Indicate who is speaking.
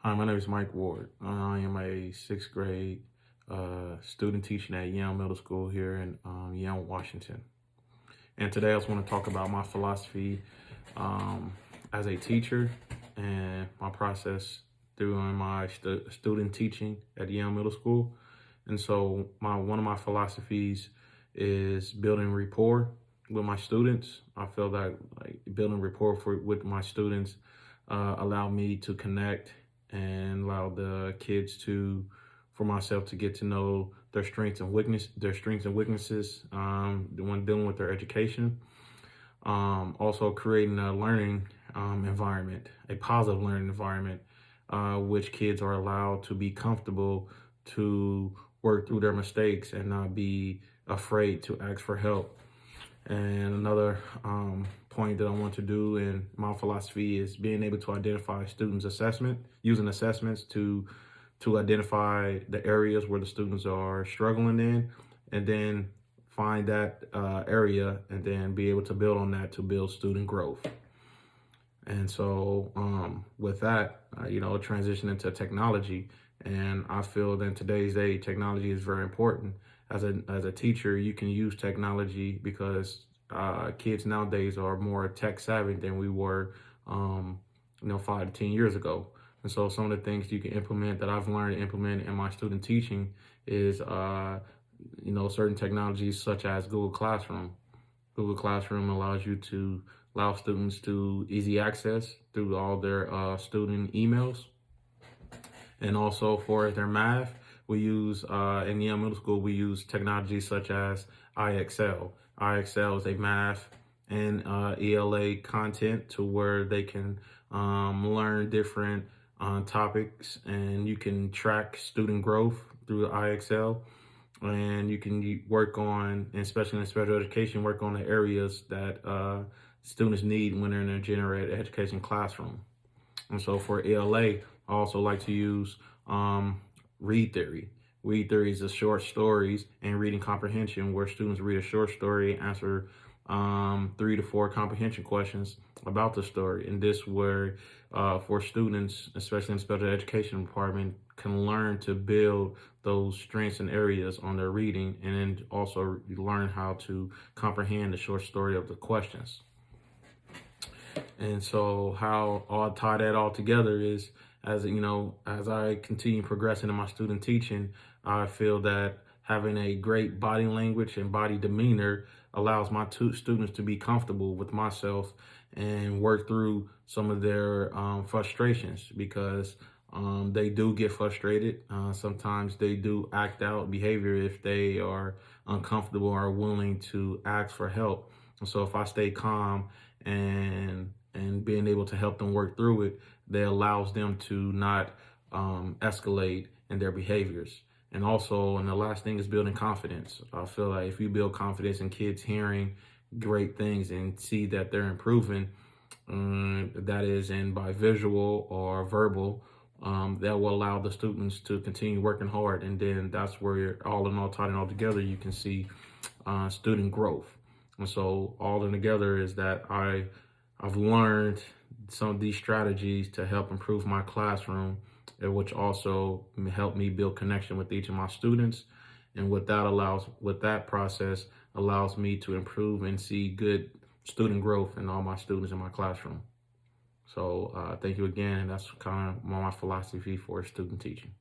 Speaker 1: Hi, my name is Mike Ward. I am a sixth grade student teaching at Yale Middle School here in Yale, Washington. And today I just want to talk about my philosophy um, as a teacher and my process during my student teaching at Yale Middle School. And so one of my philosophies is building rapport with my students. I feel that building rapport with my students allow me to connect and allow the kids for myself to get to know their strengths and weaknesses when dealing with their education. Also creating a learning environment, a positive learning environment, which kids are allowed to be comfortable to work through their mistakes and not be afraid to ask for help. And another point that I want to do in my philosophy is being able to identify students' assessment, using assessments to identify the areas where the students are struggling in, and then find that area and then be able to build on that to build student growth. And so with that, transition into technology. And I feel that in today's day, technology is very important. As a teacher, you can use technology because kids nowadays are more tech savvy than we were, 5 to 10 years ago. And so some of the things you can implement that I've learned to implement in my student teaching is, certain technologies such as Google Classroom. Google Classroom allow students to easy access through all their student emails. And also for their math, we use, in Yale Middle School, we use technology such as IXL. IXL is a math and ELA content to where they can learn different topics, and you can track student growth through IXL. And you can work on, especially in special education, work on the areas that students need when they're in a general education classroom. And so for ELA, I also like to use Read Theory. Read Theory is the short stories and reading comprehension, where students read a short story, answer 3 to 4 comprehension questions about the story. And this where for students, especially in the special education department, can learn to build those strengths and areas on their reading, and then also learn how to comprehend the short story of the questions. And so how I'll tie that all together is, as I continue progressing in my student teaching, I feel that having a great body language and body demeanor allows my students to be comfortable with myself and work through some of their frustrations, because they do get frustrated. Sometimes they do act out behavior if they are uncomfortable or willing to ask for help. And so if I stay calm and being able to help them work through it, that allows them to not escalate in their behaviors. And also, and the last thing is building confidence. I feel like if you build confidence in kids hearing great things and see that they're improving, that is in by visual or verbal, that will allow the students to continue working hard. And then that's where all in all, tied it all together, you can see student growth. And so all in together is that I've learned some of these strategies to help improve my classroom, which also helped me build connection with each of my students. And what that process allows me to improve and see good student growth in all my students in my classroom. So thank you again. And that's kind of my philosophy for student teaching.